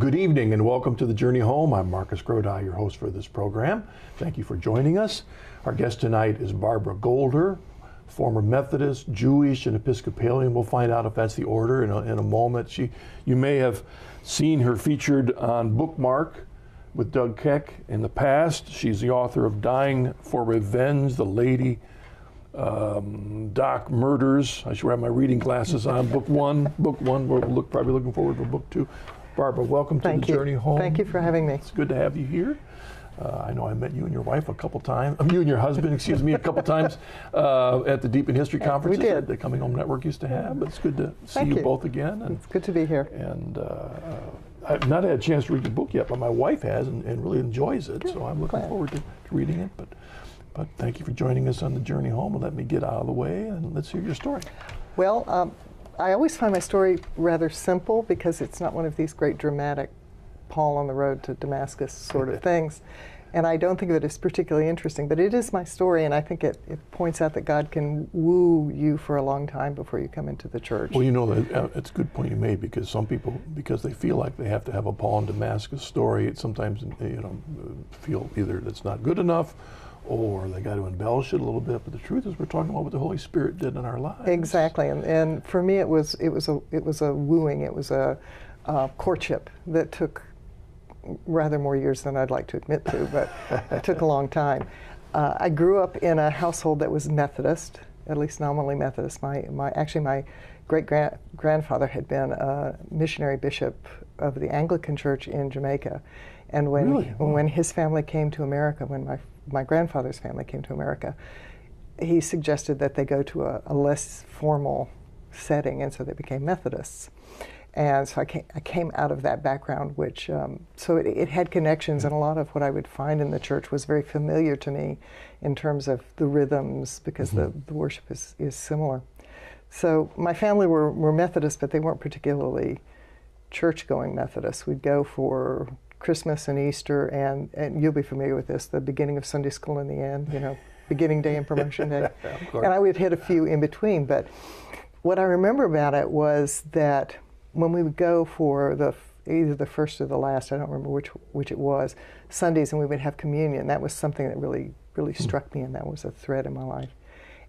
good evening and welcome to The Journey Home. I'm Marcus Grodi, your host for this program. Thank you for joining us. Our guest tonight is Barbara Golder, former Methodist, Jewish, and Episcopalian. We'll find out if that's the order in a moment. You may have seen her featured on Bookmark with Doug Keck in the past. She's the author of Dying for Revenge, The Lady Doc Murders. I should have my reading glasses on. Book one. We're probably looking forward to book two. Barbara, welcome to The Journey Home. Thank you for having me. It's good to have you here. I know I met you and your wife a couple times. You and your husband, excuse me, a couple times at the Deep in History conferences we did. That the Coming Home Network used to have. But it's good to see you both again. And it's good to be here. And I've not had a chance to read your book yet, but my wife has and really enjoys it. Good. So I'm looking forward to reading it. But thank you for joining us on The Journey Home, and let me get out of the way and let's hear your story. Well, I always find my story rather simple because it's not one of these great dramatic Paul on the road to Damascus sort of things. And I don't think of it as particularly interesting, but it is my story, and I think it points out that God can woo you for a long time before you come into the church. Well, you know, it's a good point you made, because some people, because they feel like they have to have a Paul and Damascus story, it sometimes feel either that's not good enough or they got to embellish it a little bit. But the truth is, we're talking about what the Holy Spirit did in our lives. Exactly, and for me, it was a wooing. It was a courtship that took rather more years than I'd like to admit to, but it took a long time. I grew up in a household that was Methodist, at least nominally Methodist. My great-grandfather had been a missionary bishop of the Anglican Church in Jamaica, and when his family came to America, when my grandfather's family came to America, he suggested that they go to a less formal setting, and so they became Methodists. And so I came out of that background, which, so it had connections, and a lot of what I would find in the church was very familiar to me in terms of the rhythms, because the worship is similar. So my family were Methodist, but they weren't particularly church-going Methodists. We'd go for Christmas and Easter, and you'll be familiar with this, the beginning of Sunday school and the end, beginning day and promotion day. And I would hit a few in between, but what I remember about it was that when we would go for either the first or the last, I don't remember which it was, Sundays, and we would have communion, that was something that really, really struck me, and that was a thread in my life.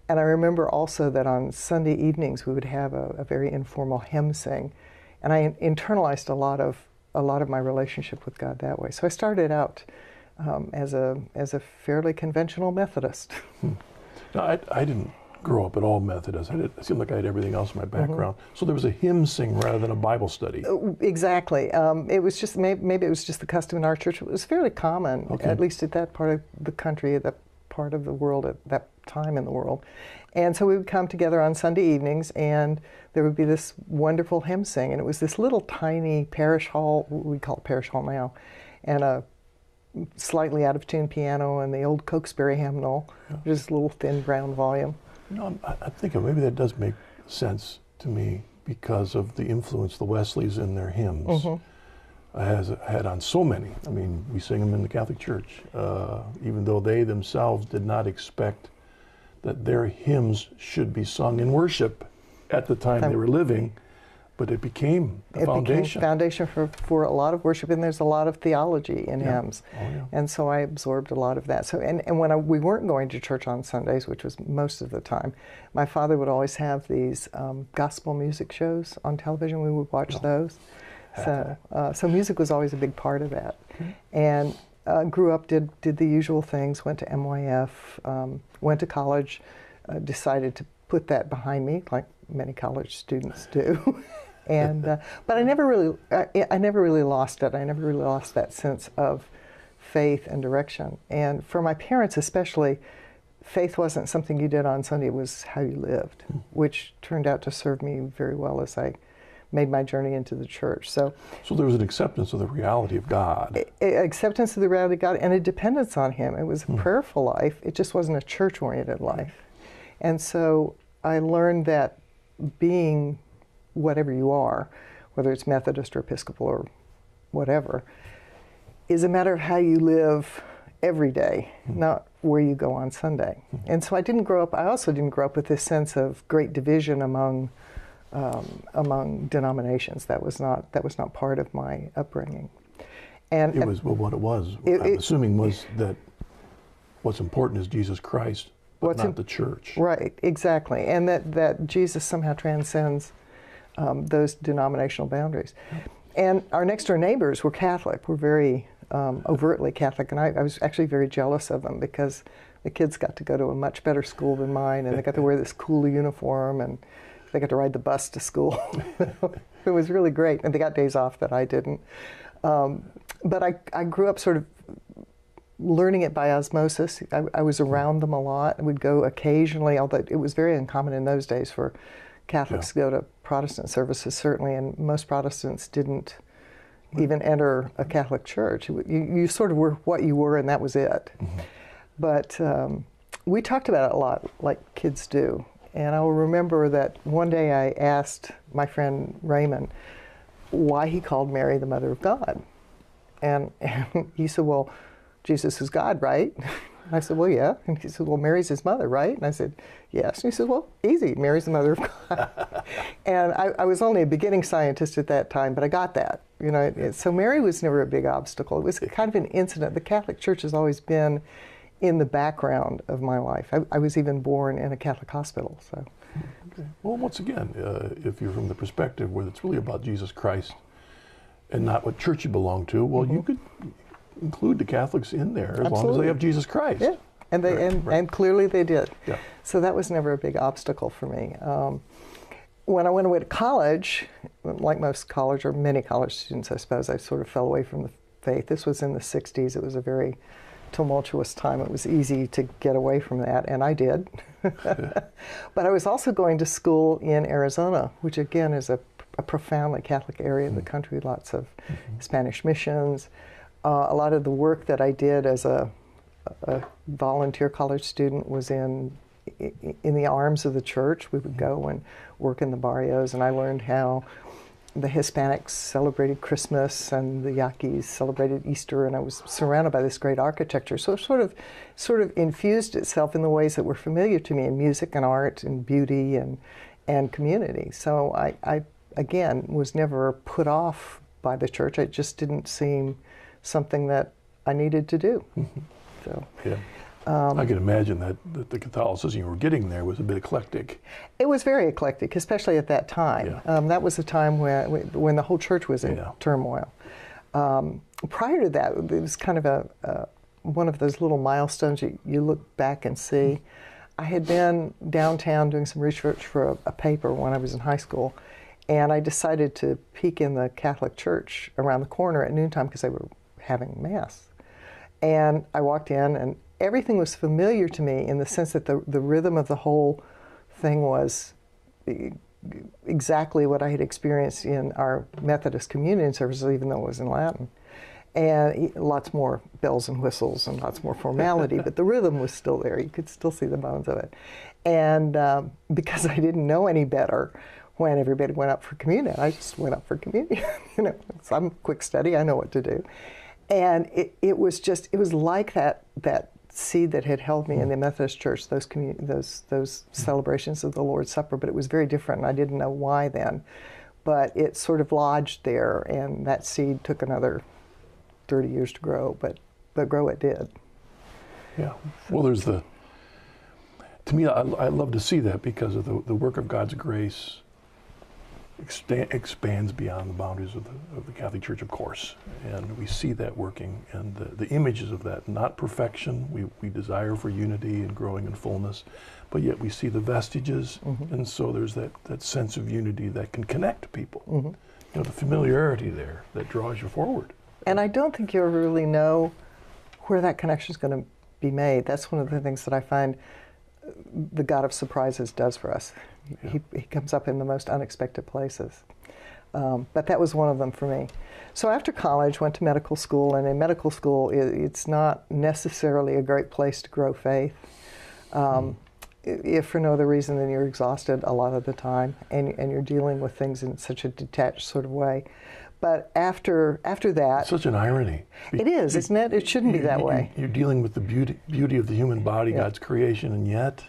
And I remember also that on Sunday evenings we would have a very informal hymn sing, and I internalized a lot of my relationship with God that way. So I started out as a fairly conventional Methodist. No, I didn't grow up at all Methodist. It seemed like I had everything else in my background. So there was a hymn sing rather than a Bible study. Exactly. It was just maybe it was just the custom in our church. It was fairly common, at least at that part of the country, that part of the world, at that time in the world. And so we would come together on Sunday evenings, and there would be this wonderful hymn sing, and it was this little tiny parish hall, we call it parish hall now, and a slightly out of tune piano and the old Cokesbury hymnal, just a little thin brown volume. I think maybe that does make sense to me because of the influence the Wesleys in their hymns has had on so many. I mean, we sing them in the Catholic Church, even though they themselves did not expect that their hymns should be sung in worship at the time they were living, but it became the foundation. It became foundation for a lot of worship, and there's a lot of theology in hymns. Oh, yeah. And so I absorbed a lot of that. So, and when we weren't going to church on Sundays, which was most of the time, my father would always have these gospel music shows on television. We would watch those. So music was always a big part of that. And grew up, did the usual things, went to MYF, went to college, decided to put that behind me, like many college students do. And but I never really lost it. I never really lost that sense of faith and direction. And for my parents especially, faith wasn't something you did on Sunday, it was how you lived, which turned out to serve me very well as I made my journey into the church. So there was an acceptance of the reality of God. Acceptance of the reality of God and a dependence on Him. It was a prayerful life. It just wasn't a church-oriented life. And so I learned that being whatever you are, whether it's Methodist or Episcopal or whatever, is a matter of how you live every day, not where you go on Sunday. And so I also didn't grow up with this sense of great division among among denominations. That was not part of my upbringing. And it was, well, what it was, I'm assuming, was that what's important is Jesus Christ, but not the church. Right, exactly. And that Jesus somehow transcends those denominational boundaries. And our next door neighbors were Catholic, were very overtly Catholic, and I was actually very jealous of them because the kids got to go to a much better school than mine, and they got to wear this cool uniform, and they got to ride the bus to school. It was really great, and they got days off that I didn't. But I grew up sort of learning it by osmosis. I was around them a lot. I would go occasionally, although it was very uncommon in those days for Catholics to go to Protestant services, certainly, and most Protestants didn't even enter a Catholic church. You sort of were what you were, and that was it. Mm-hmm. But we talked about it a lot, like kids do. And I'll remember that one day I asked my friend Raymond why he called Mary the Mother of God. And he said, well, Jesus is God, right? And I said, well, yeah. And he said, well, Mary's his mother, right? And I said, yes. And he said, well, easy, Mary's the Mother of God. And I was only a beginning scientist at that time, but I got that. You know, so Mary was never a big obstacle. It was kind of an incident. The Catholic Church has always been in the background of my life. I was even born in a Catholic hospital. So, okay. Well, once again, if you're from the perspective where it's really about Jesus Christ and not what church you belong to, well, you could include the Catholics in there as long as they have Jesus Christ. Yeah, and they and clearly they did. Yeah. So that was never a big obstacle for me. When I went away to college, like most college or many college students, I suppose, I sort of fell away from the faith. This was in the 60s. It was a very tumultuous time. It was easy to get away from that, and I did. But I was also going to school in Arizona, which again is a profoundly Catholic area of the country, lots of Spanish missions. A lot of the work that I did as a volunteer college student was in the arms of the church. We would go and work in the barrios, and I learned how the Hispanics celebrated Christmas and the Yaquis celebrated Easter, and I was surrounded by this great architecture. So it sort of infused itself in the ways that were familiar to me in music and art and beauty and community. So I again was never put off by the church. It just didn't seem something that I needed to do. So yeah. I can imagine that the Catholicism you were getting there was a bit eclectic. It was very eclectic, especially at that time. Yeah. That was a time when the whole church was in turmoil. Prior to that, it was kind of one of those little milestones you look back and see. I had been downtown doing some research for a paper when I was in high school, and I decided to peek in the Catholic church around the corner at noontime because they were having Mass. And I walked in, and everything was familiar to me in the sense that the rhythm of the whole thing was exactly what I had experienced in our Methodist communion services, even though it was in Latin. And lots more bells and whistles and lots more formality, but the rhythm was still there. You could still see the bones of it. And because I didn't know any better when everybody went up for communion, I just went up for communion. You know, so I'm quick study, I know what to do. And it was like that seed that had held me in the Methodist Church, those celebrations of the Lord's Supper, but it was very different, and I didn't know why then. But it sort of lodged there, and that seed took another 30 years to grow, but grow it did. Yeah. Well, to me, I love to see that because of the work of God's grace expands beyond the boundaries of the Catholic Church, of course, and we see that working, and the images of that, not perfection, we desire for unity and growing in fullness, but yet we see the vestiges, and so there's that sense of unity that can connect people. You know, the familiarity there that draws you forward. And I don't think you ever really know where that connection is going to be made. That's one of the things that I find the God of surprises does for us. He comes up in the most unexpected places. But that was one of them for me. So after college, went to medical school, and in medical school, it's not necessarily a great place to grow faith. If for no other reason than you're exhausted a lot of the time, and you're dealing with things in such a detached sort of way. But after that... It's such an irony. It is, isn't it? It shouldn't be that way. You're dealing with the beauty of the human body, God's creation, and yet...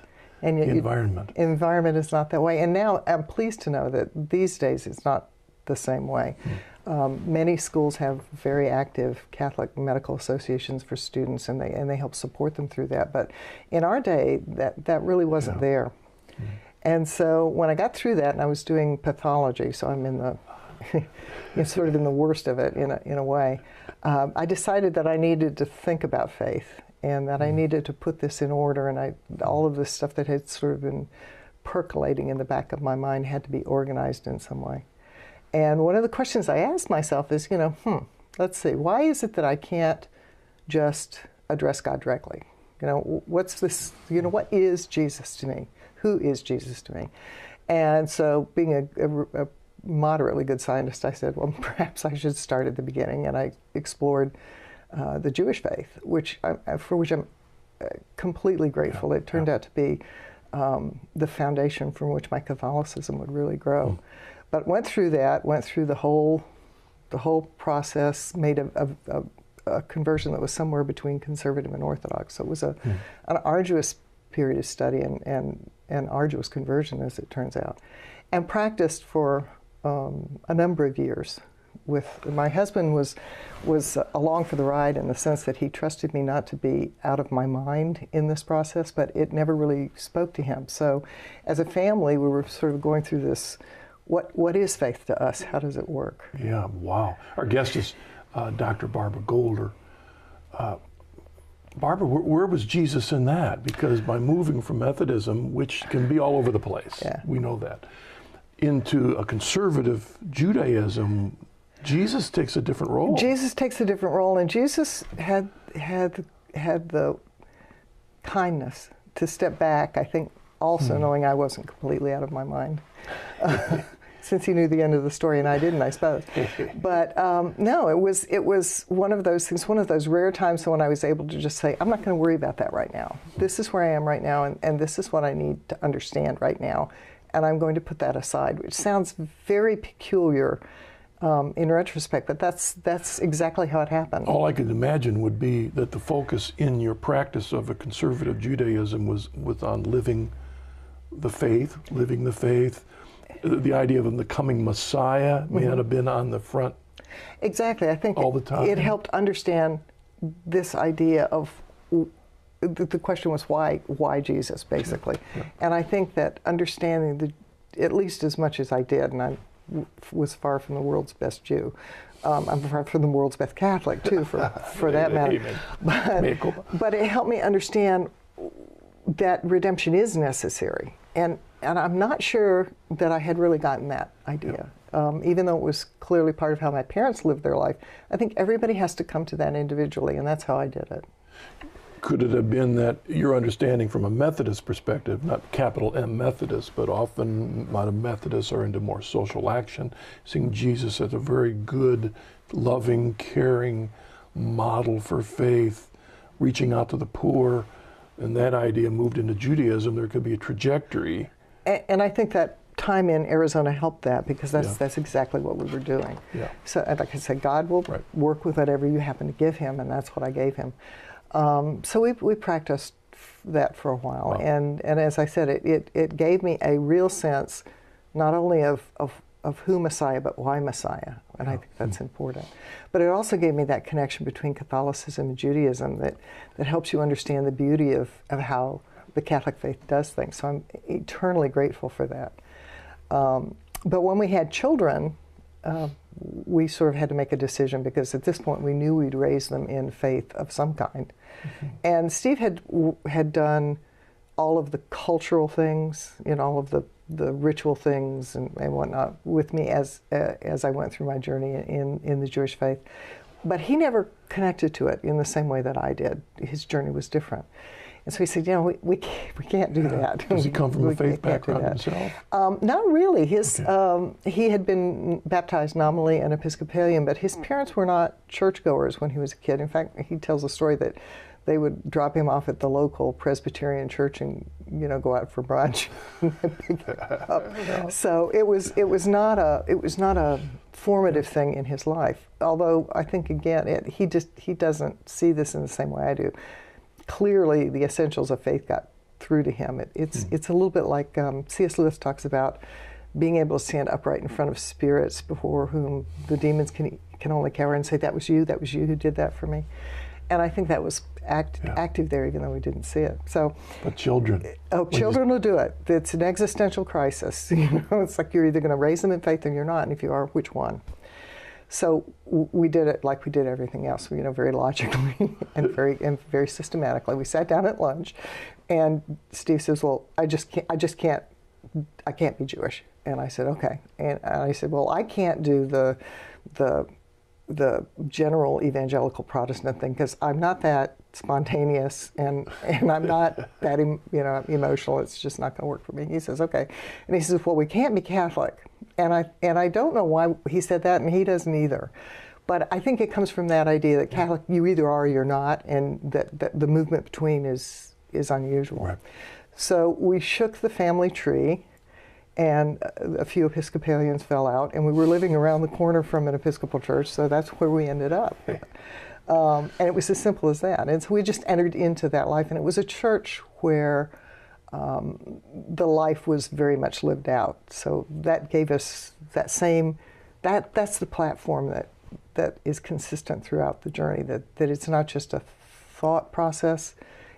And the environment. Environment is not that way. And now I'm pleased to know that these days it's not the same way. Many schools have very active Catholic medical associations for students, and they help support them through that. But in our day, that really wasn't there. And so when I got through that, and I was doing pathology, so I'm in the sort of in the worst of it in a way, I decided that I needed to think about faith, and that I needed to put this in order, and all of this stuff that had sort of been percolating in the back of my mind had to be organized in some way. And one of the questions I asked myself is, let's see, why is it that I can't just address God directly? What's this, what is Jesus to me? Who is Jesus to me? And so being a moderately good scientist, I said, well, perhaps I should start at the beginning. And I explored the Jewish faith, for which I'm completely grateful. It turned out to be the foundation from which my Catholicism would really grow. But went through the whole process, made a conversion that was somewhere between conservative and Orthodox. So it was an arduous period of study and arduous conversion, as it turns out, and practiced for a number of years. With my husband was along for the ride in the sense that he trusted me not to be out of my mind in this process, but it never really spoke to him. So as a family, we were sort of going through this. What is faith to us? How does it work? Yeah, wow. Our guest is Dr. Barbara Golder. Barbara, where was Jesus in that? Because by moving from Methodism, which can be all over the place, we know that, into a conservative Judaism, Jesus takes a different role. Jesus takes a different role, and Jesus had the kindness to step back, I think, also knowing I wasn't completely out of my mind. Since he knew the end of the story and I didn't, I suppose. But no, it was one of those things, one of those rare times when I was able to just say, I'm not going to worry about that right now. This is where I am right now, and this is what I need to understand right now, and I'm going to put that aside, which sounds very peculiar in retrospect, but that's exactly how it happened. All I could imagine would be that the focus in your practice of a conservative Judaism was on living the faith, the idea of the coming Messiah may not have been on the front. Exactly. I think all the time. It helped understand this idea of the question was why Jesus, basically. Yeah. And I think that understanding at least as much as I did, and I was far from the world's best Jew. I'm far from the world's best Catholic too, for that matter. But it helped me understand that redemption is necessary. And I'm not sure that I had really gotten that idea. Even though it was clearly part of how my parents lived their life, I think everybody has to come to that individually, and that's how I did it. Could it have been that your understanding from a Methodist perspective, not capital M Methodist, but often a lot of Methodists are into more social action, seeing Jesus as a very good, loving, caring model for faith, reaching out to the poor, and that idea moved into Judaism, there could be a trajectory. And I think that time in Arizona helped that, because that's exactly what we were doing. Yeah. So, like I said, God will work with whatever you happen to give him, and that's what I gave him. So we practiced that for a while, and as I said, it gave me a real sense, not only of who Messiah, but why Messiah, and I think that's important. But it also gave me that connection between Catholicism and Judaism that helps you understand the beauty of how the Catholic faith does things. So I'm eternally grateful for that. But when we had children, we sort of had to make a decision, because at this point we knew we'd raise them in faith of some kind. And Steve had done all of the cultural things, all of the ritual things and whatnot with me as I went through my journey in the Jewish faith. But he never connected to it in the same way that I did. His journey was different. And so he said, we can't do that. Does he come from a faith background himself? Not really. He had been baptized nominally and Episcopalian, but his parents were not churchgoers when he was a kid. In fact, he tells a story that they would drop him off at the local Presbyterian church and go out for brunch and pick him up. So it was not a formative thing in his life. Although I think again he doesn't see this in the same way I do. Clearly, the essentials of faith got through to him. It's a little bit like C.S. Lewis talks about being able to stand upright in front of spirits before whom the demons can only cower and say, that was you who did that for me. And I think that was active there, even though we didn't see it. So, but children. Oh, children will do it. It's an existential crisis. It's like you're either going to raise them in faith or you're not, and if you are, which one? So we did it like we did everything else, very logically and very systematically. We sat down at lunch, and Steve says, "Well, I can't be Jewish." And I said, "Okay." And I said, "Well, I can't do the general evangelical Protestant thing because I'm not that spontaneous and I'm not that emotional. It's just not going to work for me." He says, "Okay," and he says, "Well, we can't be Catholic." And I don't know why he said that, and he doesn't either. But I think it comes from that idea that Catholic, you either are or you're not, and that the movement between is unusual. Right. So we shook the family tree, and a few Episcopalians fell out, and we were living around the corner from an Episcopal church, so that's where we ended up. And it was as simple as that. And so we just entered into that life, and it was a church where the life was very much lived out. So that gave us that's the platform that is consistent throughout the journey, that it's not just a thought process,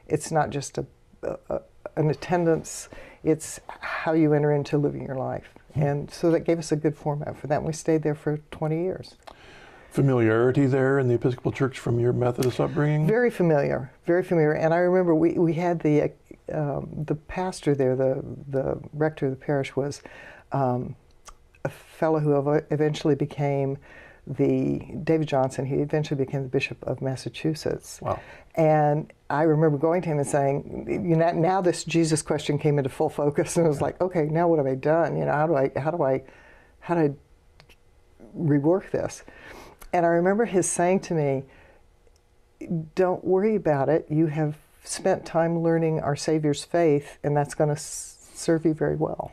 it's not just an attendance, it's how you enter into living your life. And so that gave us a good format for that, and we stayed there for 20 years. Familiarity there in the Episcopal Church from your Methodist upbringing? Very familiar, very familiar. And I remember we had the pastor there, the rector of the parish was a fellow who eventually became David Johnson. He eventually became the Bishop of Massachusetts. Wow. And I remember going to him and saying, now this Jesus question came into full focus, and I was like, okay, now what have I done? How do I rework this? And I remember his saying to me, don't worry about it. You have spent time learning our Savior's faith, and that's going to serve you very well.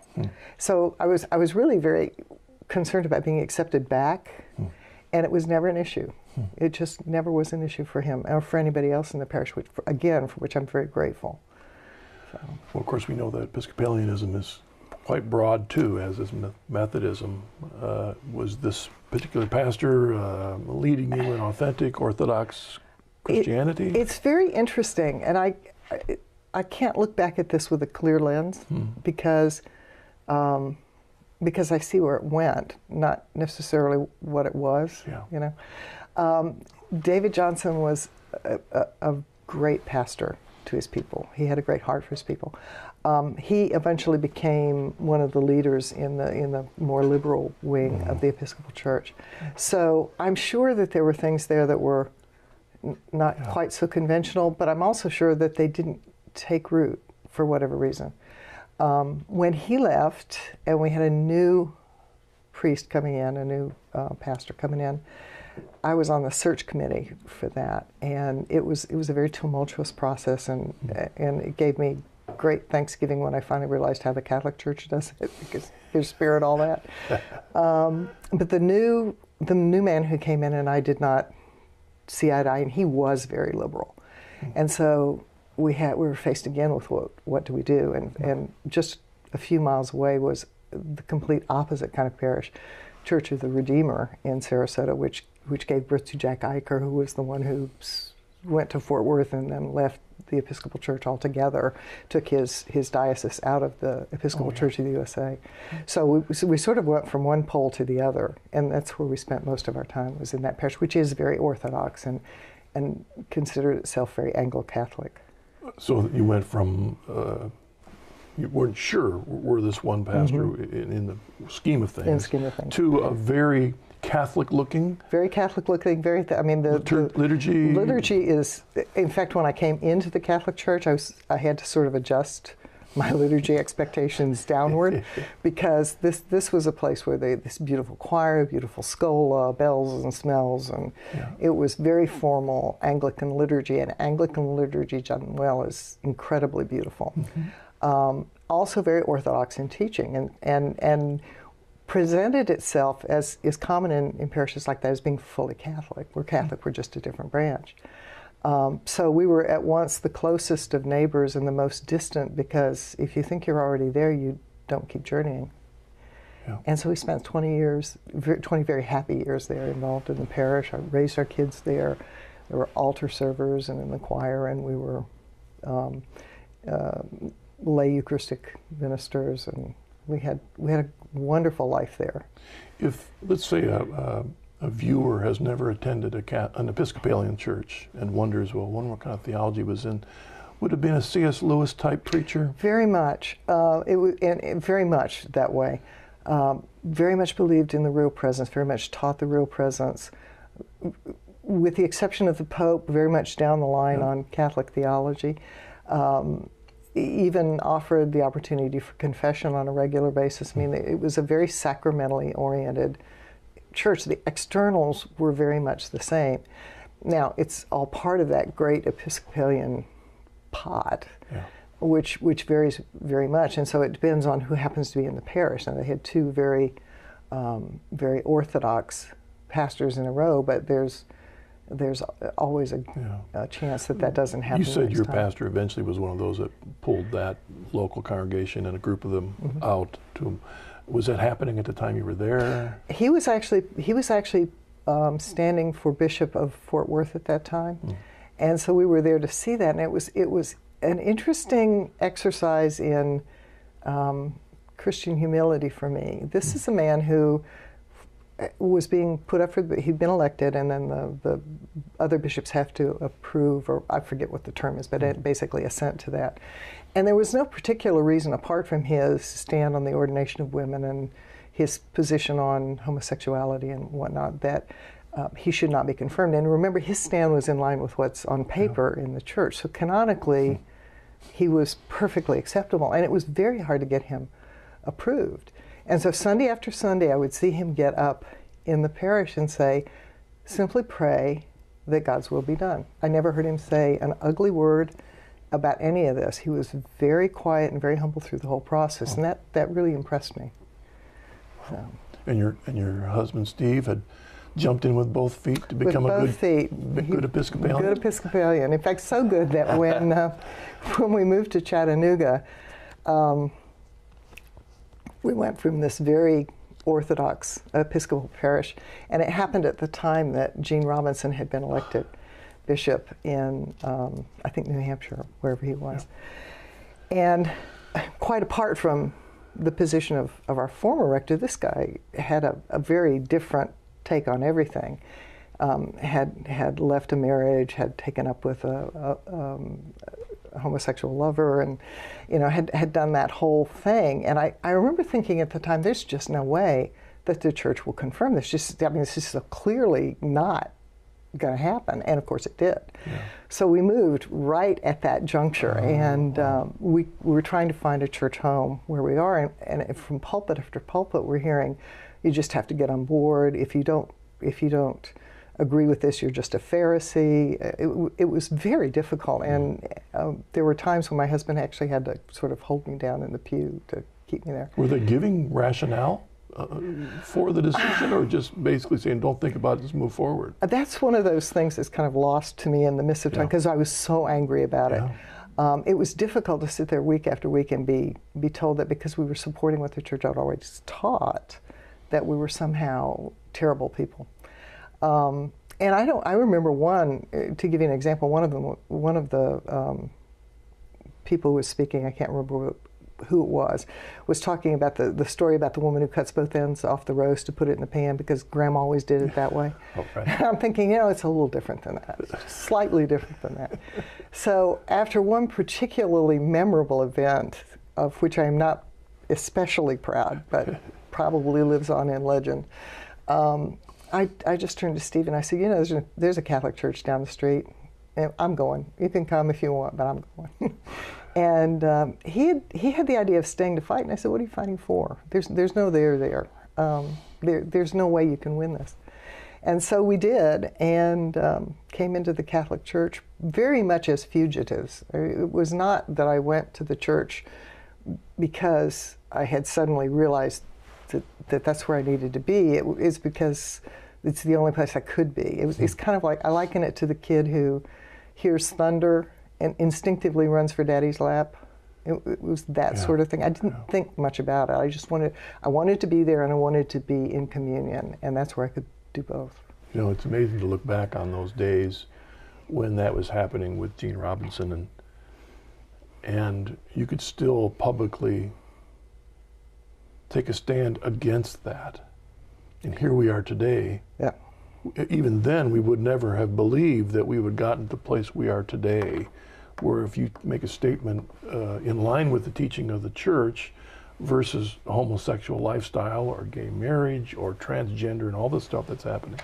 So I was really very concerned about being accepted back, and it was never an issue. It just never was an issue for him or for anybody else in the parish, for which I'm very grateful. So. Well, of course, we know that Episcopalianism is quite broad, too, as is Methodism. Was this particular pastor leading you in authentic Orthodox Christianity? It's very interesting, and I can't look back at this with a clear lens because I see where it went, not necessarily what it was. Yeah. David Johnson was a great pastor to his people. He had a great heart for his people. He eventually became one of the leaders in the more liberal wing of the Episcopal Church. So I'm sure that there were things there that were not quite so conventional, but I'm also sure that they didn't take root for whatever reason. When he left and we had a new priest coming in, a new pastor coming in, I was on the search committee for that, and it was a very tumultuous process, and it gave me great thanksgiving when I finally realized how the Catholic Church does it, because His Spirit, all that. But the new man who came in and I did not see eye to eye, and he was very liberal, and so we were faced again with what do we do, and just a few miles away was the complete opposite kind of parish, Church of the Redeemer in Sarasota, which gave birth to Jack Eicher, who was the one who went to Fort Worth and then left the Episcopal Church altogether, took his diocese out of the Episcopal Church of the USA. So we sort of went from one pole to the other, and that's where we spent most of our time, was in that parish, which is very Orthodox and considered itself very Anglo-Catholic. So you went from, you weren't sure were this one pastor in the scheme of things, to a very Catholic-looking? Very Catholic-looking, the liturgy? Liturgy is, in fact, when I came into the Catholic Church, I had to sort of adjust my liturgy expectations downward, because this was a place where this beautiful choir, beautiful schola, bells and smells, and it was very formal Anglican liturgy, and Anglican liturgy done well is incredibly beautiful. Also very Orthodox in teaching, and presented itself, as is common in parishes like that, as being fully Catholic. We're Catholic, we're just a different branch. So we were at once the closest of neighbors and the most distant, because if you think you're already there, you don't keep journeying. Yeah. And so we spent 20 years, 20 very happy years there, involved in the parish. I raised our kids there. There were altar servers and in the choir, and we were lay Eucharistic ministers, and we had a wonderful life there. If, let's say, a viewer has never attended an Episcopalian church and wonders, well, what kind of theology was in, would it have been a C.S. Lewis type preacher? Very much. It was, and very much that way. Very much believed in the real presence, very much taught the real presence, with the exception of the Pope, very much down the line on Catholic theology. Even offered the opportunity for confession on a regular basis. I mean, it was a very sacramentally oriented church. The externals were very much the same. Now, it's all part of that great Episcopalian pot, which varies very much, and so it depends on who happens to be in the parish. Now, they had two very orthodox pastors in a row, but there's always a chance that doesn't happen. You said next your time. pastor eventually was one of those that pulled that local congregation and a group of them out to him. Was that happening at the time you were there? He was actually standing for Bishop of Fort Worth at that time, and so we were there to see that, and it was an interesting exercise in Christian humility for me. This is a man who was being put up for, he'd been elected, and then the other bishops have to approve, or I forget what the term is, but basically assent to that. And there was no particular reason, apart from his stand on the ordination of women and his position on homosexuality and whatnot, that he should not be confirmed. And remember, his stand was in line with what's on paper in the church. So canonically, he was perfectly acceptable, and it was very hard to get him approved. And so Sunday after Sunday, I would see him get up in the parish and say, simply pray that God's will be done. I never heard him say an ugly word about any of this. He was very quiet and very humble through the whole process, and that really impressed me. So. And your husband Steve had jumped in with both feet to become a good Episcopalian? Good Episcopalian. In fact, so good that when we moved to Chattanooga, we went from this very Orthodox Episcopal parish, and it happened at the time that Gene Robinson had been elected bishop in, I think, New Hampshire, wherever he was. And quite apart from the position of our former rector, this guy had a very different take on everything. Had left a marriage, had taken up with a homosexual lover, and had done that whole thing. And I remember thinking at the time, there's just no way that the church will confirm this. This is so clearly not going to happen. And of course it did. Yeah. So we moved right at that juncture, and we were trying to find a church home where we are, and from pulpit after pulpit we're hearing, you just have to get on board. If you don't agree with this, you're just a Pharisee. It was very difficult, and there were times when my husband actually had to sort of hold me down in the pew to keep me there. Were they giving rationale for the decision, or just basically saying, don't think about it, just move forward? That's one of those things that's kind of lost to me in the midst of time, because I was so angry about it. It was difficult to sit there week after week and be told that because we were supporting what the church had always taught, that we were somehow terrible people. And I remember to give you an example, one of the people who was speaking, I can't remember who it was talking about the story about the woman who cuts both ends off the roast to put it in the pan because Grandma always did it that way. Right. I'm thinking, it's a little different than that, slightly different than that. So after one particularly memorable event, of which I am not especially proud, but probably lives on in legend, I just turned to Steve and I said, there's a Catholic church down the street, and I'm going. You can come if you want, but I'm going. And he had the idea of staying to fight, and I said, what are you fighting for? There's no there. There's no way you can win this. And so we did, and came into the Catholic Church very much as fugitives. It was not that I went to the church because I had suddenly realized that that's where I needed to be. It's because it's the only place I could be. It's kind of like, I liken it to the kid who hears thunder and instinctively runs for daddy's lap. It was that sort of thing. I didn't think much about it. I wanted to be there, and I wanted to be in communion, and that's where I could do both. You know, it's amazing to look back on those days when that was happening with Gene Robinson, and you could still publicly take a stand against that. And here we are today. Yeah. Even then, we would never have believed that we would have gotten to the place we are today, where if you make a statement in line with the teaching of the church versus a homosexual lifestyle or gay marriage or transgender and all this stuff that's happening,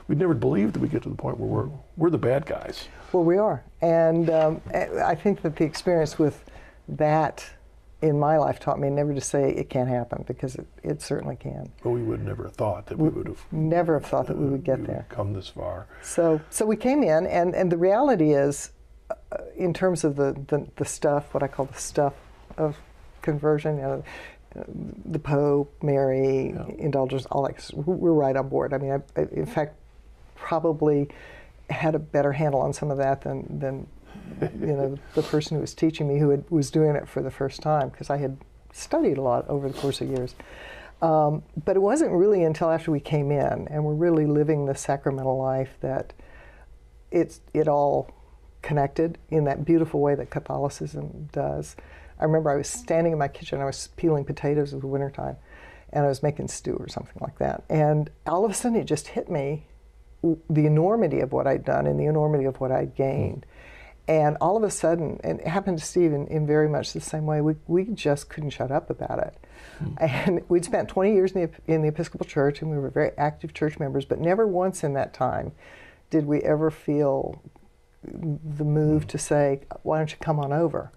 we'd never believed that we get to the point where we're the bad guys. Well, we are. And I think that the experience with that in my life taught me never to say it can't happen, because it certainly can. But we would never have thought that we would have never have thought that we would get there. Come this far. So we came in, and the reality is, in terms of the stuff, what I call the stuff of conversion, you know, the Pope, Mary, indulgence, all that, we're right on board. I mean, I in fact, probably had a better handle on some of that than you know, the person who was teaching me, who was doing it for the first time, because I had studied a lot over the course of years. But it wasn't really until after we came in and we're really living the sacramental life that it all connected in that beautiful way that Catholicism does. I remember I was standing in my kitchen, I was peeling potatoes in the wintertime, and I was making stew or something like that. And all of a sudden it just hit me, the enormity of what I'd done and the enormity of what I'd gained. And all of a sudden, and it happened to Steve in very much the same way, we just couldn't shut up about it. And we'd spent 20 years in the Episcopal Church, and we were very active church members, but never once in that time did we ever feel the move to say, why don't you come on over?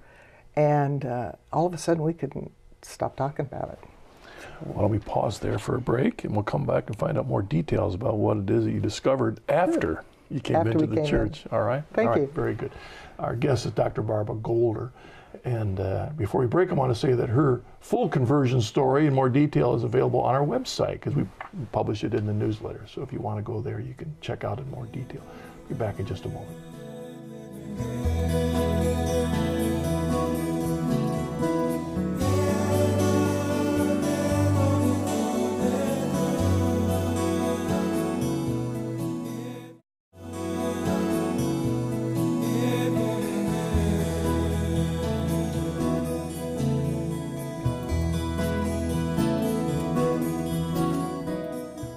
And all of a sudden we couldn't stop talking about it. Why don't we pause there for a break, and we'll come back and find out more details about what it is that you discovered after you came into the church. All right? Thank you. Very good. Our guest is Dr. Barbara Golder. And before we break, I want to say that her full conversion story in more detail is available on our website, because we publish it in the newsletter. So if you want to go there, you can check out in more detail. Be back in just a moment.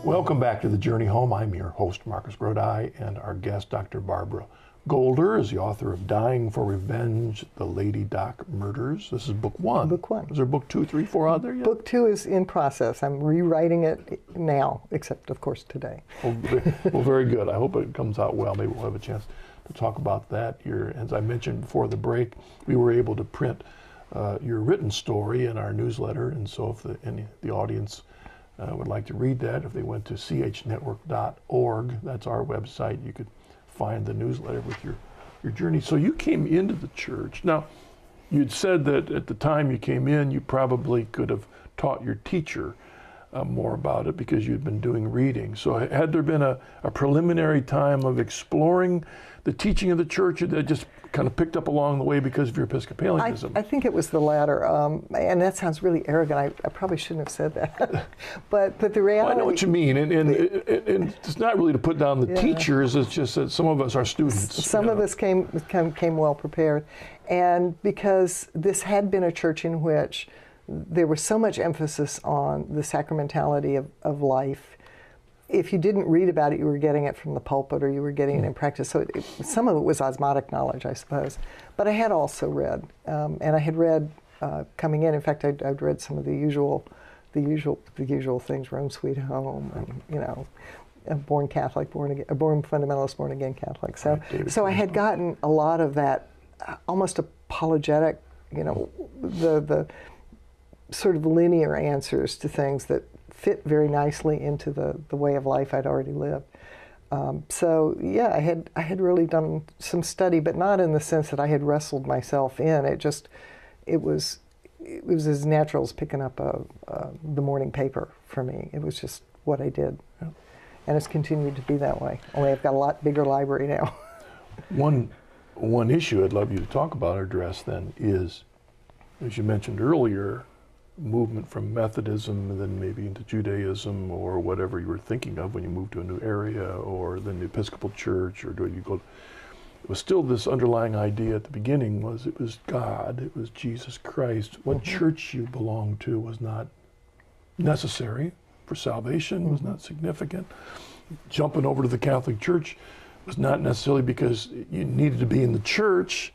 Welcome back to The Journey Home. I'm your host, Marcus Grodi, and our guest, Dr. Barbara Golder, is the author of Dying for Revenge, The Lady Doc Murders. This is book one. Book one. Is there book 2, 3, 4 out there yet? Book 2 is in process. I'm rewriting it now, except, of course, today. Well, very good. I hope it comes out well. Maybe we'll have a chance to talk about that. As I mentioned before the break, we were able to print your written story in our newsletter, and so if the audience would like to read that, if they went to chnetwork.org, that's our website, you could find the newsletter with your journey. So you came into the church. Now, you'd said that at the time you came in, you probably could have taught your teacher more about it because you'd been doing reading. So had there been a preliminary time of exploring the teaching of the church that just kind of picked up along the way because of your Episcopalianism? I think it was the latter, and that sounds really arrogant. I probably shouldn't have said that, but the reality. Well, I know what you mean, and it's not really to put down the teachers. It's just that some of us are students. Some of us came well prepared, and because this had been a church in which there was so much emphasis on the sacramentality of life. If you didn't read about it, you were getting it from the pulpit, or you were getting it in practice. So some of it was osmotic knowledge, I suppose. But I had also read, and I had read coming in. In fact, I'd read some of the usual things: Rome, Sweet Home, and Born Catholic, Born Fundamentalist, Born Again Catholic. So I had gotten a lot of that almost apologetic, the sort of linear answers to things that fit very nicely into the way of life I'd already lived. I had really done some study, but not in the sense that I had wrestled myself in. It was as natural as picking up the morning paper for me. It was just what I did, and it's continued to be that way. Only I've got a lot bigger library now. One one issue I'd love you to talk about or address then is, as you mentioned earlier, movement from Methodism and then maybe into Judaism or whatever you were thinking of when you moved to a new area, or then the Episcopal Church, or do you go? It was still this underlying idea at the beginning was it was God, it was Jesus Christ. What church you belonged to was not necessary for salvation, was not significant. Jumping over to the Catholic Church was not necessarily because you needed to be in the church.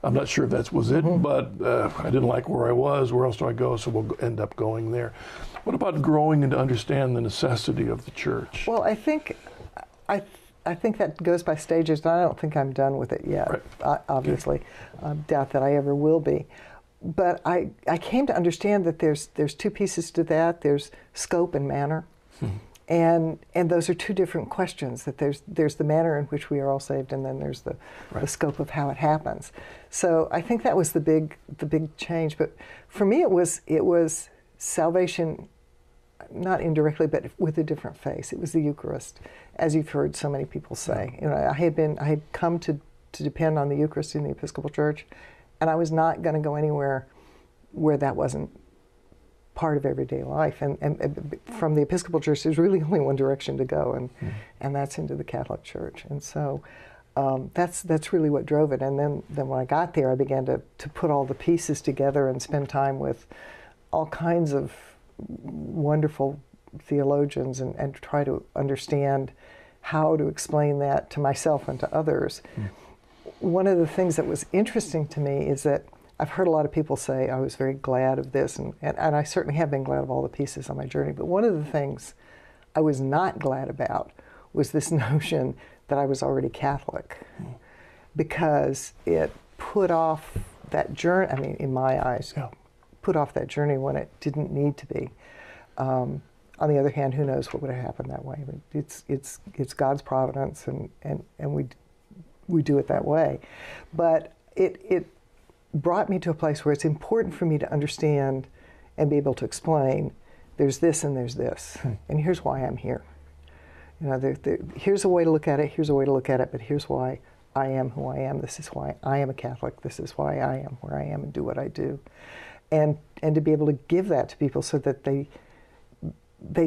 I'm not sure if that was it, but I didn't like where I was. Where else do I go? So we'll end up going there. What about growing and to understand the necessity of the church? Well, I think that goes by stages, and I don't think I'm done with it yet. Right. Obviously, I doubt that I ever will be. But I came to understand that there's two pieces to that. There's scope and manner. And those are two different questions. That there's the manner in which we are all saved, and then there's the scope of how it happens. So I think that was the big change. But for me, it was salvation, not indirectly, but with a different face. It was the Eucharist, as you've heard so many people say. You know, I had come to depend on the Eucharist in the Episcopal Church, and I was not going to go anywhere where that wasn't part of everyday life. And from the Episcopal Church, there's really only one direction to go, and that's into the Catholic Church. And so that's really what drove it. And then when I got there, I began to put all the pieces together and spend time with all kinds of wonderful theologians and try to understand how to explain that to myself and to others. One of the things that was interesting to me is that I've heard a lot of people say, I was very glad of this, and I certainly have been glad of all the pieces on my journey, but one of the things I was not glad about was this notion that I was already Catholic, because it put off that journey, I mean, in my eyes, put off that journey when it didn't need to be. On the other hand, who knows what would have happened that way? I mean, it's God's providence, and we do it that way. But it brought me to a place where it's important for me to understand and be able to explain there's this and there's this, and here's why I'm here. You know, here's a way to look at it, here's a way to look at it, but here's why I am who I am. This is why I am a Catholic. This is why I am where I am and do what I do. And to be able to give that to people so that they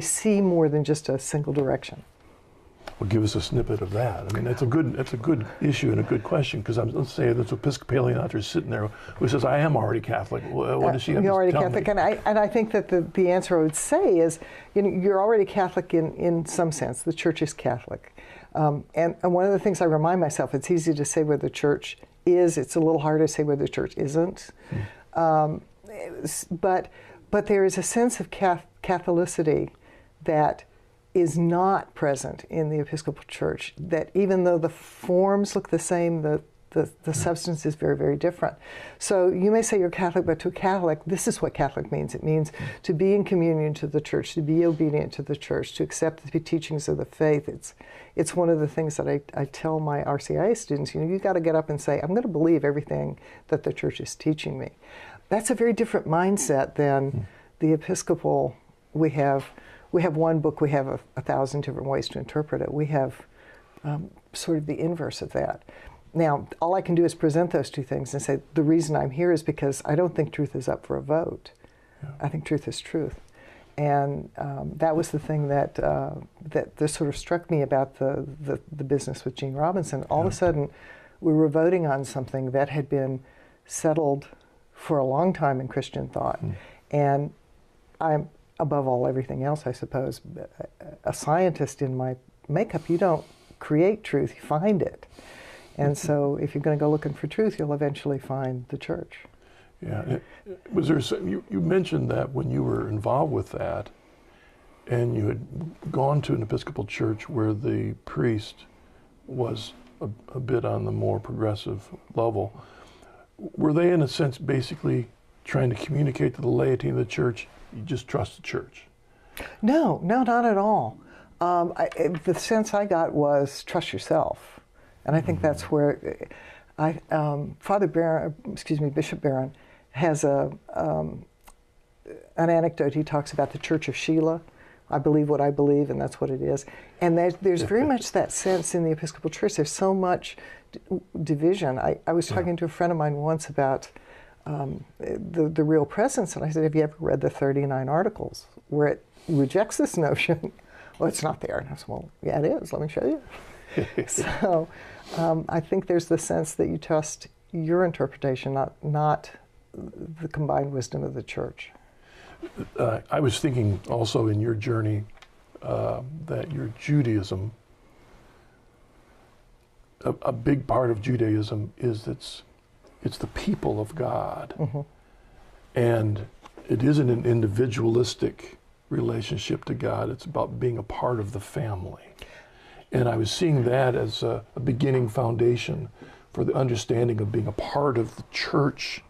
see more than just a single direction. Well, give us a snippet of that. I mean, that's a good issue and a good question, because let's say there's an Episcopalian out there sitting there who says, "I am already Catholic." What does she have you're to already tell Catholic, me? and I think that the answer I would say is, you know, you're already Catholic in some sense. The Church is Catholic, and one of the things I remind myself, it's easy to say where the Church is. It's a little harder to say where the Church isn't. But there is a sense of Catholicity that is not present in the Episcopal Church, that even though the forms look the same, the substance is very, very different. So you may say you're Catholic, but to a Catholic, this is what Catholic means. It means to be in communion to the Church, to be obedient to the Church, to accept the teachings of the faith. It's one of the things that I tell my RCIA students, you know, you got to get up and say, I'm going to believe everything that the Church is teaching me. That's a very different mindset than the Episcopal. We have one book, we have 1,000 different ways to interpret it. We have sort of the inverse of that. Now, all I can do is present those two things and say, the reason I'm here is because I don't think truth is up for a vote. Yeah. I think truth is truth. And that was the thing that sort of struck me about the business with Gene Robinson. All of a sudden, we were voting on something that had been settled for a long time in Christian thought. And I'm, above all everything else, I suppose, a scientist in my makeup. You don't create truth, you find it. And so if you're going to go looking for truth, you'll eventually find the Church. Yeah. Was there, you mentioned that when you were involved with that, and you had gone to an Episcopal church where the priest was a bit on the more progressive level, were they in a sense basically trying to communicate to the laity in the church, you just trust the church? No, not at all. The sense I got was trust yourself. And I think that's where Bishop Barron has an anecdote. He talks about the Church of Sheila. I believe what I believe, and that's what it is. And there's very much that sense in the Episcopal Church. There's so much division. I was talking to a friend of mine once about the real presence, and I said, have you ever read the 39 Articles where it rejects this notion? Well, it's not there. And I said, well, yeah, it is. Let me show you. So I think there's the sense that you trust your interpretation, not the combined wisdom of the church. I was thinking also in your journey that your Judaism, a big part of Judaism is it's the people of God. Mm-hmm. And it isn't an individualistic relationship to God. It's about being a part of the family. And I was seeing that as a beginning foundation for the understanding of being a part of the church,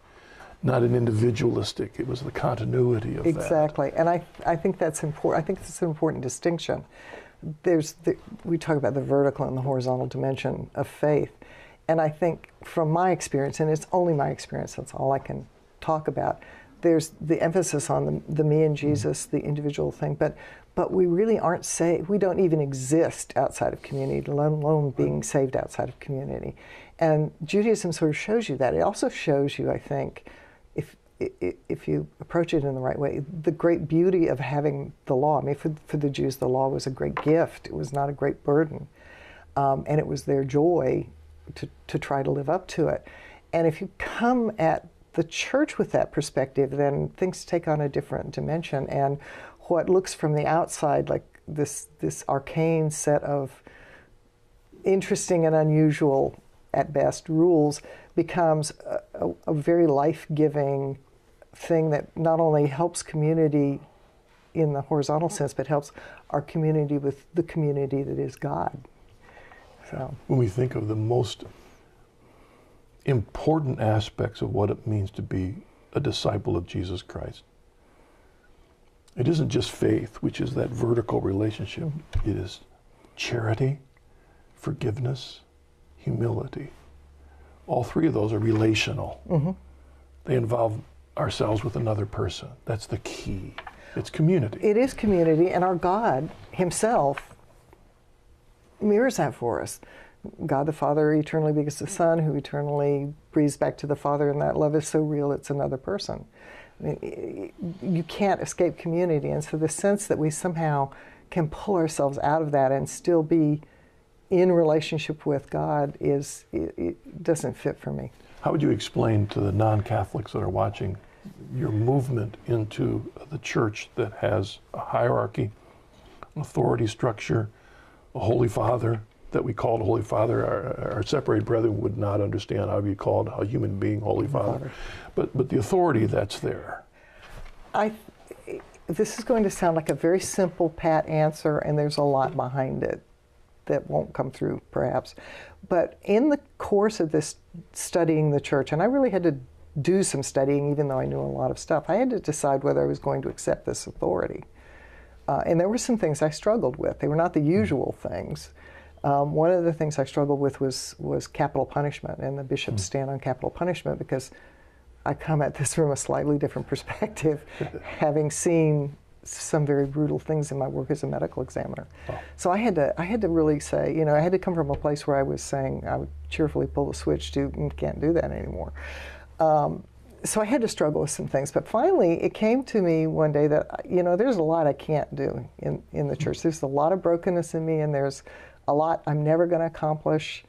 not an individualistic. It was the continuity of that. Exactly. And I think that's important. I think it's an important distinction. We talk about the vertical and the horizontal dimension of faith. And I think from my experience, and it's only my experience, that's all I can talk about, there's the emphasis on the me and Jesus, the individual thing, but we really aren't saved. We don't even exist outside of community, let alone being saved outside of community. And Judaism sort of shows you that. It also shows you, I think, if you approach it in the right way, the great beauty of having the law. I mean, for the Jews, the law was a great gift. It was not a great burden. And it was their joy to try to live up to it. And if you come at the church with that perspective, then things take on a different dimension. And what looks from the outside like this arcane set of interesting and unusual, at best, rules becomes a very life-giving thing that not only helps community in the horizontal sense, but helps our community with the community that is God. So when we think of the most important aspects of what it means to be a disciple of Jesus Christ, it isn't just faith, which is that vertical relationship. Mm-hmm. It is charity, forgiveness, humility. All three of those are relational. Mm-hmm. They involve ourselves with another person. That's the key. It's community. It is community, and our God himself mirrors that for us. God the Father eternally begets the Son, who eternally breathes back to the Father, and that love is so real it's another person. I mean, you can't escape community, and so the sense that we somehow can pull ourselves out of that and still be in relationship with God it doesn't fit for me. How would you explain to the non-Catholics that are watching your movement into the church that has a hierarchy, an authority structure, a Holy Father that we call the Holy Father? Our separated brethren would not understand how you called a human being Holy Father. But the authority that's there. This is going to sound like a very simple, pat answer, and there's a lot behind it that won't come through, perhaps. But in the course of this studying the church, and I really had to do some studying, even though I knew a lot of stuff, I had to decide whether I was going to accept this authority. And there were some things I struggled with. They were not the usual things. One of the things I struggled with was capital punishment, and the bishops stand on capital punishment because I come at this from a slightly different perspective, having seen some very brutal things in my work as a medical examiner. Wow. So I had to really say, I had to come from a place where I was saying I would cheerfully pull the switch to can't do that anymore. So I had to struggle with some things, but finally it came to me one day that there's a lot I can't do in the church. There's a lot of brokenness in me, and there's a lot I'm never going to accomplish.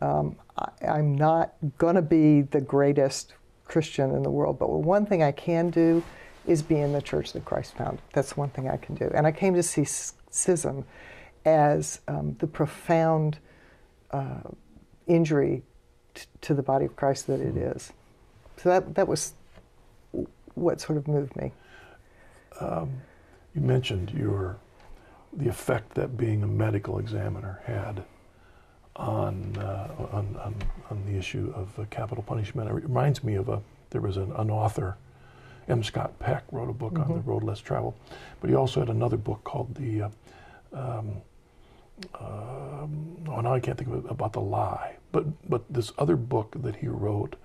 I'm not going to be the greatest Christian in the world, but one thing I can do is be in the church that Christ founded. That's one thing I can do. And I came to see schism as the profound injury to the body of Christ that it is. So that was what sort of moved me. You mentioned the effect that being a medical examiner had on the issue of capital punishment. It reminds me of there was an author, M. Scott Peck, wrote a book on the road less traveled, but he also had another book called now I can't think of it, about the lie. But this other book that he wrote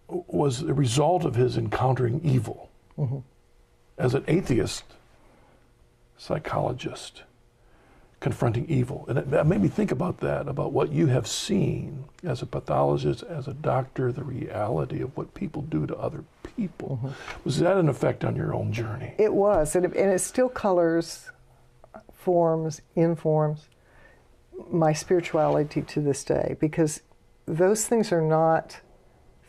was a result of his encountering evil. As an atheist psychologist, confronting evil. And it made me think about that, about what you have seen as a pathologist, as a doctor, the reality of what people do to other people. Was that an effect on your own journey? It was, and it still colors, forms, informs my spirituality to this day, because those things are not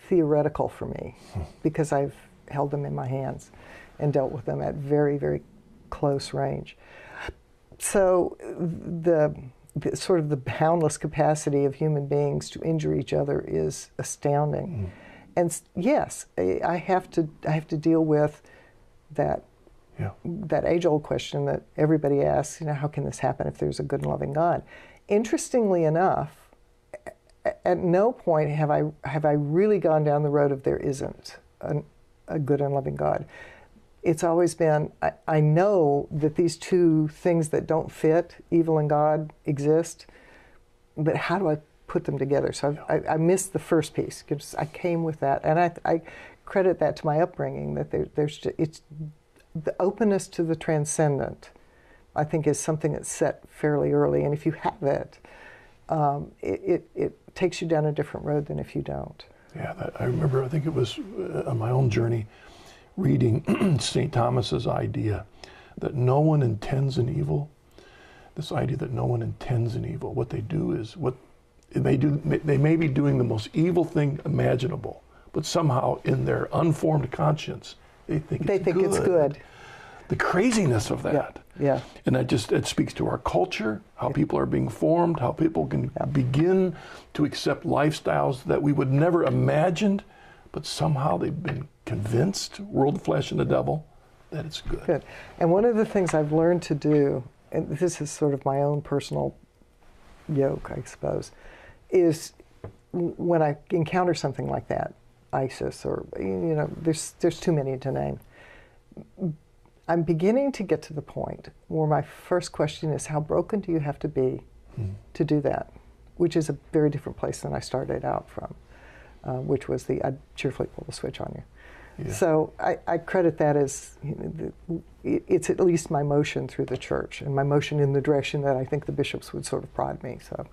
theoretical for me, because I've held them in my hands and dealt with them at very, very close range. So the sort of the boundless capacity of human beings to injure each other is astounding. And yes, I have to deal with that that age-old question that everybody asks, how can this happen if there's a good and loving God? Interestingly enough, at no point have I really gone down the road of there isn't a good and loving God. It's always been, I know that these two things that don't fit, evil and God, exist, but how do I put them together? So I missed the first piece, because I came with that, and I credit that to my upbringing, that it's the openness to the transcendent, I think, is something that's set fairly early, and if you have it, it takes you down a different road than if you don't. Yeah, I remember, I think it was on my own journey, reading St. Thomas's idea that no one intends an evil. This idea that no one intends an evil. What they do is, what they do, they may be doing the most evil thing imaginable, but somehow in their unformed conscience, they think it's good. The craziness of that. Yeah. And it speaks to our culture, how people are being formed, how people can begin to accept lifestyles that we would never imagined, but somehow they've been convinced, world, the flesh, and the devil, that it's good. Good. And one of the things I've learned to do, and this is sort of my own personal yoke, I suppose, is when I encounter something like that, ISIS, or, there's too many to name, I'm beginning to get to the point where my first question is, how broken do you have to be to do that? Which is a very different place than I started out from, which was I'd cheerfully pull the switch on you. Yeah. So I credit that as, it's at least my motion through the church, and my motion in the direction that I think the bishops would sort of prod me. So,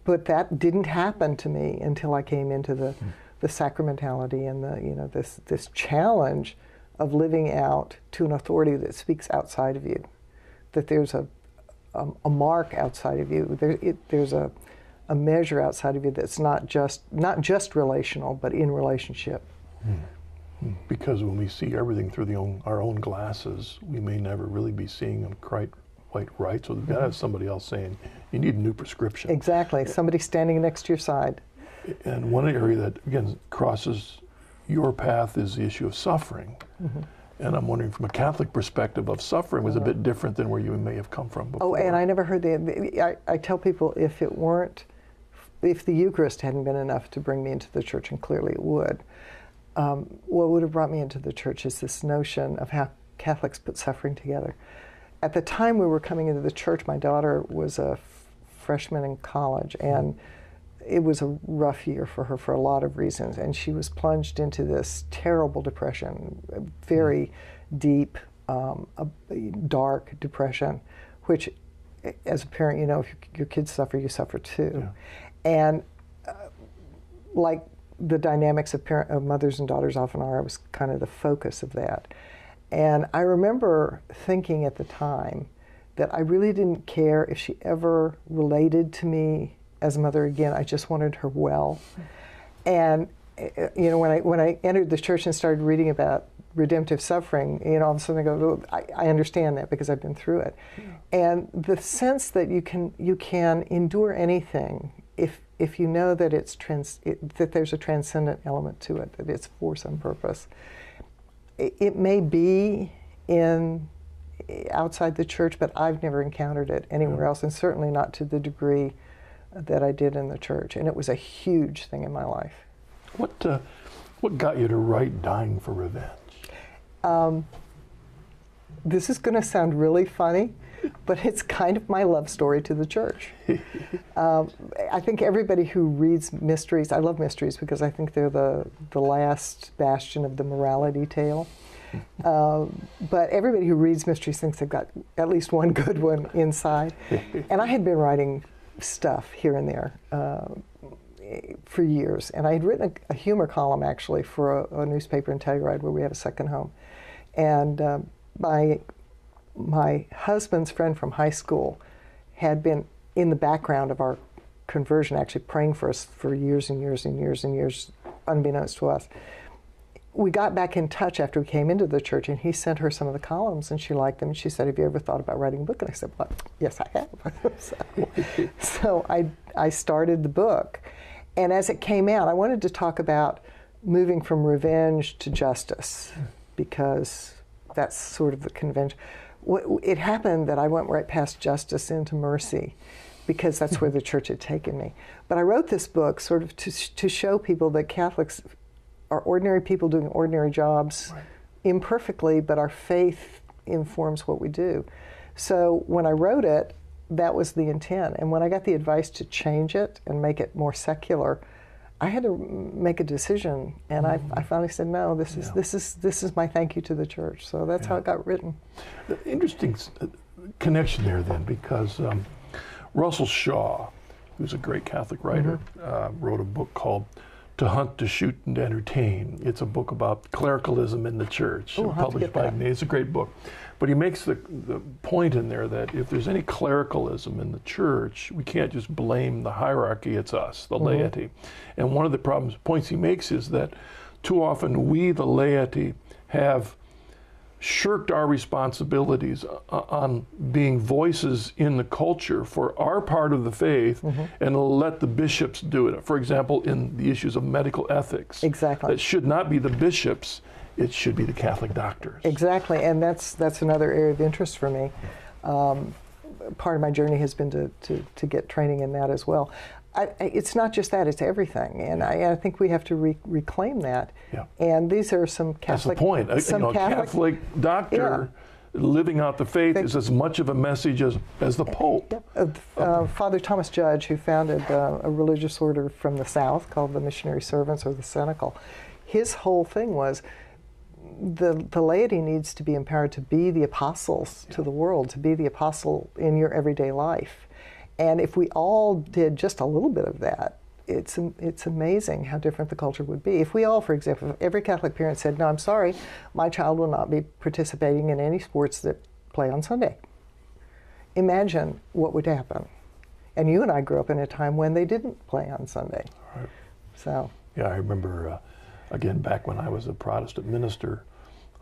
but that didn't happen to me until I came into the sacramentality and this challenge of living out to an authority that speaks outside of you, that there's a mark outside of you, there's a measure outside of you that's not just relational, but in relationship. Because when we see everything through our own glasses, we may never really be seeing them quite right. So we've got to have somebody else saying, you need a new prescription. Exactly. Somebody standing next to your side. And one area that, again, crosses your path is the issue of suffering. And I'm wondering, from a Catholic perspective, of suffering was a bit different than where you may have come from before. Oh, and I never heard I tell people, if the Eucharist hadn't been enough to bring me into the church, and clearly it would, what would have brought me into the church is this notion of how Catholics put suffering together. At the time we were coming into the church, my daughter was a freshman in college, and it was a rough year for her for a lot of reasons, and she was plunged into this terrible depression, a very deep, dark depression, which, as a parent, if your kids suffer, you suffer too. Yeah. And like the dynamics of mothers and daughters often are, I was kind of the focus of that. And I remember thinking at the time that I really didn't care if she ever related to me as a mother again. I just wanted her well. And when I entered the church and started reading about redemptive suffering, all of a sudden I go, oh, I understand that because I've been through it. Yeah. And the sense that you can endure anything if you know that that there's a transcendent element to it, that it's for some purpose. It may be outside the church, but I've never encountered it anywhere else, and certainly not to the degree that I did in the church. And it was a huge thing in my life. What got you to write Dying for Revenge? This is going to sound really funny, but it's kind of my love story to the church. I think everybody who reads mysteries, I love mysteries because I think they're the last bastion of the morality tale. But everybody who reads mysteries thinks they've got at least one good one inside. And I had been writing stuff here and there for years. And I had written a humor column, actually, for a newspaper in Telluride where we had a second home. And my husband's friend from high school had been in the background of our conversion, actually praying for us for years and years and years and years, unbeknownst to us. We got back in touch after we came into the church, and he sent her some of the columns, and she liked them. And she said, "Have you ever thought about writing a book?" And I said, "Well, yes, I have." so I started the book. And as it came out, I wanted to talk about moving from revenge to justice, because that's sort of the convention. It happened that I went right past justice into mercy, because that's where the church had taken me. But I wrote this book sort of to show people that Catholics are ordinary people doing ordinary jobs, right, imperfectly, but our faith informs what we do. So when I wrote it, that was the intent. And when I got the advice to change it and make it more secular, I had to make a decision, and I finally said, no, this is my thank you to the church. So that's how it got written. Interesting connection there then, because Russell Shaw, who's a great Catholic writer, wrote a book called To Hunt, to Shoot, and to Entertain. It's a book about clericalism in the church, published by Ignatius. It's a great book. But he makes the point in there that if there's any clericalism in the church, we can't just blame the hierarchy, it's us, the laity. And one of the points he makes is that too often we, the laity, have shirked our responsibilities on being voices in the culture for our part of the faith, and let the bishops do it. For example, in the issues of medical ethics. Exactly. That should not be the bishops, it should be the Catholic doctors. Exactly, and that's another area of interest for me. Part of my journey has been to get training in that as well. It's not just that, it's everything, and I think we have to reclaim that. Yeah. And these are some Catholic... That's the point. A Catholic doctor living out the faith is as much of a message as the Pope. Father Thomas Judge, who founded a religious order from the South called the Missionary Servants, or the Cenacle, his whole thing was the laity needs to be empowered to be the apostles to the world, to be the apostle in your everyday life. And if we all did just a little bit of that, it's amazing how different the culture would be. If we all, for example, if every Catholic parent said, no, I'm sorry, my child will not be participating in any sports that play on Sunday. Imagine what would happen. And you and I grew up in a time when they didn't play on Sunday. Right. So. Yeah, I remember, again, back when I was a Protestant minister,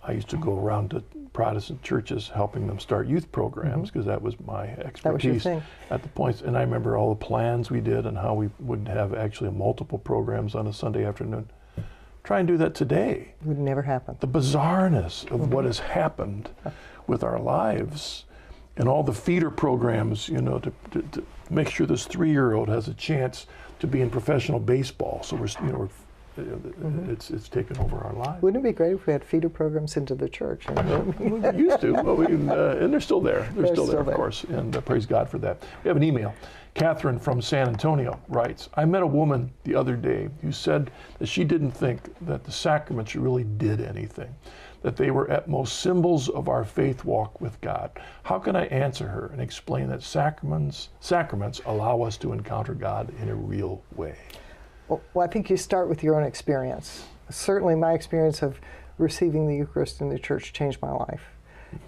I used to go around to Protestant churches helping them start youth programs, because that was my expertise. That was your thing. At the points. And I remember all the plans we did and how we would have actually multiple programs on a Sunday afternoon. Try and do that today. It would never happen. The bizarreness of what has happened with our lives, and all the feeder programs, to make sure this 3-year-old has a chance to be in professional baseball. So we're it's taken over our lives. Wouldn't it be great if we had feeder programs into the church? We used to, but and they're still there. They're still there, of course, and praise God for that. We have an email. Catherine from San Antonio writes, I met a woman the other day who said that she didn't think that the sacraments really did anything, that they were at most symbols of our faith walk with God. How can I answer her and explain that sacraments allow us to encounter God in a real way? Well, I think you start with your own experience. Certainly my experience of receiving the Eucharist in the church changed my life.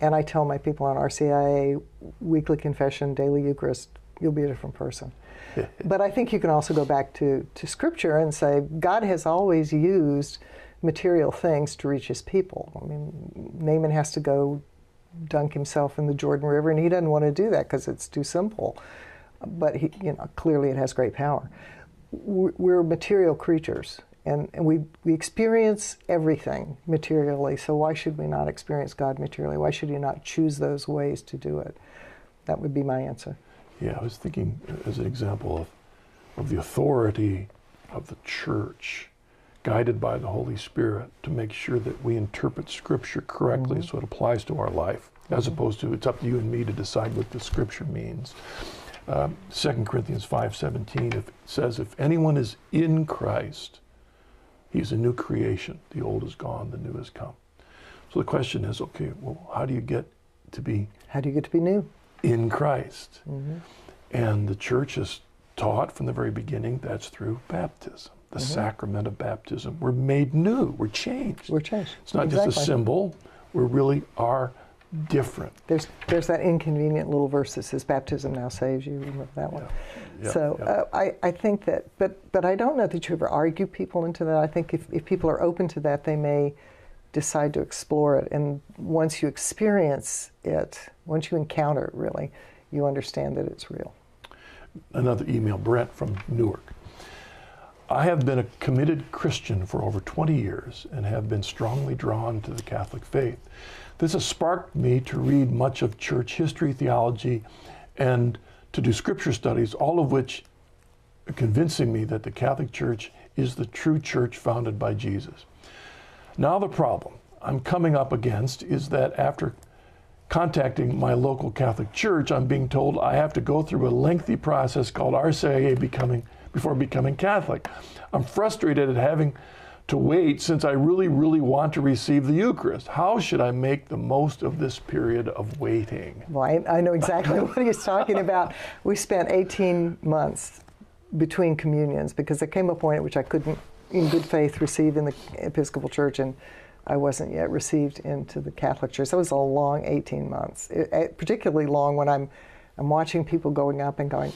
And I tell my people on RCIA, weekly confession, daily Eucharist, you'll be a different person. But I think you can also go back to Scripture and say, God has always used material things to reach his people. I mean, Naaman has to go dunk himself in the Jordan River, and he doesn't want to do that because it's too simple. But clearly it has great power. We're material creatures, and we experience everything materially, so why should we not experience God materially? Why should you not choose those ways to do it? That would be my answer. Yeah, I was thinking as an example of the authority of the church, guided by the Holy Spirit, to make sure that we interpret Scripture correctly so it applies to our life, as opposed to it's up to you and me to decide what the Scripture means. 2 Corinthians 5:17 says, if anyone is in Christ, he's a new creation. The old is gone, the new has come. So the question is, okay, well, how do you get to be new? In Christ? And the church has taught from the very beginning that's through baptism, the sacrament of baptism. We're made new. We're changed. We're changed. It's not just a symbol. We really are different. There's that inconvenient little verse that says, "Baptism now saves you." Remember that one? I think that, but I don't know that you ever argue people into that. I think if people are open to that, they may decide to explore it. And once you experience it, once you encounter it, really, you understand that it's real. Another email, Brent from Newark. I have been a committed Christian for over 20 years and have been strongly drawn to the Catholic faith. This has sparked me to read much of church history, theology, and to do scripture studies, all of which are convincing me that the Catholic Church is the true church founded by Jesus. Now the problem I'm coming up against is that after contacting my local Catholic church, I'm being told I have to go through a lengthy process called RCIA before becoming Catholic. I'm frustrated at having to wait since I really, really want to receive the Eucharist. How should I make the most of this period of waiting? Well, I know exactly what he's talking about. We spent 18 months between communions because there came a point at which I couldn't, in good faith, receive in the Episcopal Church, and I wasn't yet received into the Catholic Church. That was a long 18 months, particularly long when I'm watching people going up and going,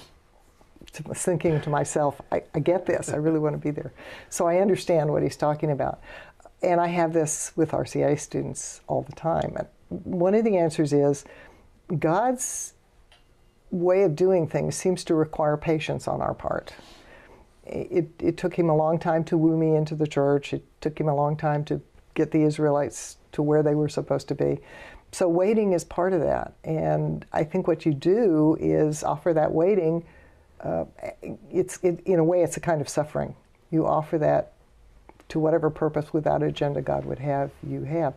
thinking to myself, I get this, I really want to be there. So I understand what he's talking about. And I have this with RCIA students all the time. One of the answers is God's way of doing things seems to require patience on our part. It took him a long time to woo me into the church. It took him a long time to get the Israelites to where they were supposed to be. So waiting is part of that. And I think what you do is offer that waiting. In a way, it's a kind of suffering. You offer that to whatever purpose, without agenda God would have you have.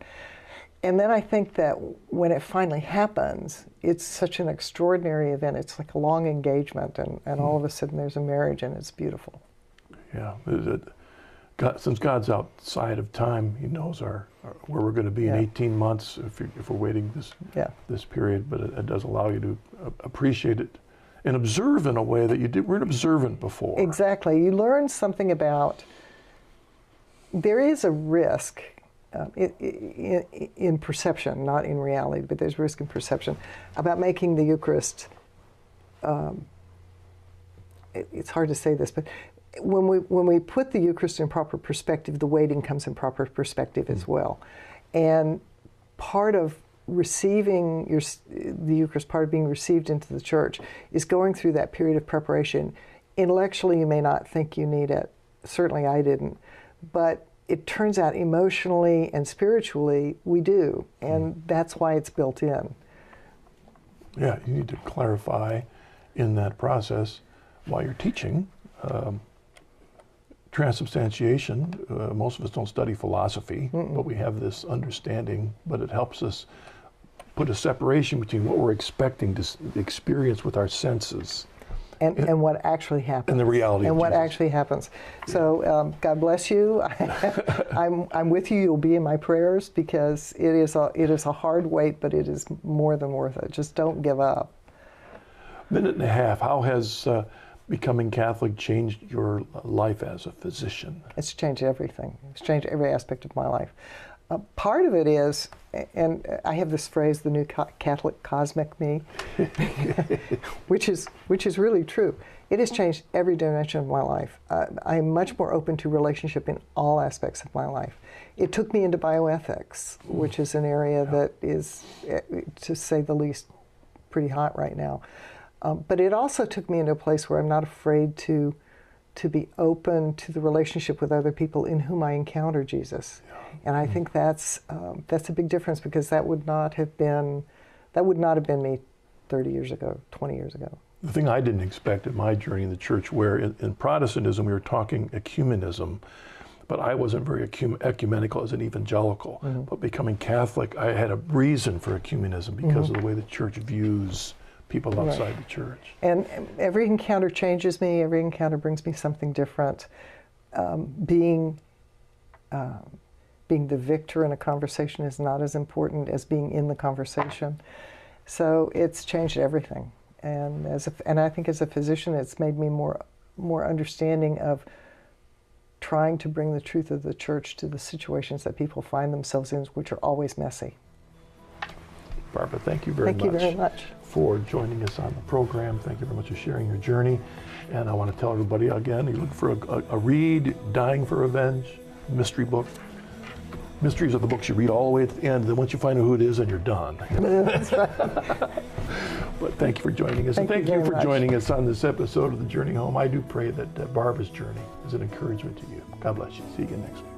And then I think that when it finally happens, it's such an extraordinary event. It's like a long engagement, and all of a sudden there's a marriage, and it's beautiful. Yeah. Since God's outside of time, he knows where we're going to be in 18 months if we're waiting this period. But it does allow you to appreciate it and observe in a way that you weren't observant before. Exactly. You learn something about, there is a risk in perception, not in reality, but there's risk in perception about making the Eucharist, it's hard to say this, but when we put the Eucharist in proper perspective, the waiting comes in proper perspective as well. And part of receiving the Eucharist, part of being received into the church, is going through that period of preparation. Intellectually, you may not think you need it. Certainly I didn't. But it turns out emotionally and spiritually, we do. And that's why it's built in. Yeah, you need to clarify in that process while you're teaching. Transubstantiation, most of us don't study philosophy, but we have this understanding, but it helps us put a separation between what we're expecting to experience with our senses and what actually happens. And the reality and of what Jesus. actually happens. So God bless you. I'm with you. You'll be in my prayers, because it is a hard wait, but it is more than worth it. Just don't give up. Minute and a half. How has becoming Catholic changed your life as a physician? It's changed everything. It's changed every aspect of my life. Part of it is, and I have this phrase, the new Catholic cosmic me, which is really true. It has changed every dimension of my life. I'm much more open to relationship in all aspects of my life. It took me into bioethics, which is an area that is, to say the least, pretty hot right now. But it also took me into a place where I'm not afraid to be open to the relationship with other people in whom I encounter Jesus. And I think that's a big difference, because that would not have been me 30 years ago, 20 years ago. The thing I didn't expect in my journey in the church, where in Protestantism we were talking ecumenism, but I wasn't very ecumenical as an evangelical. But becoming Catholic, I had a reason for ecumenism because of the way the church views people outside the church. And every encounter changes me. Every encounter brings me something different. being the victor in a conversation is not as important as being in the conversation. So it's changed everything. And and I think as a physician, it's made me more understanding of trying to bring the truth of the church to the situations that people find themselves in, which are always messy. Barbara, thank you very much. Thank you very much for joining us on the program. Thank you very much for sharing your journey. And I want to tell everybody again, you look for a read, Dying for Revenge, mystery book. Mysteries are the books you read all the way to the end, and then once you find out who it is, then you're done. That's right. But thank you for joining us. And thank you for joining us on this episode of The Journey Home. I do pray that Barbara's journey is an encouragement to you. God bless you. See you again next week.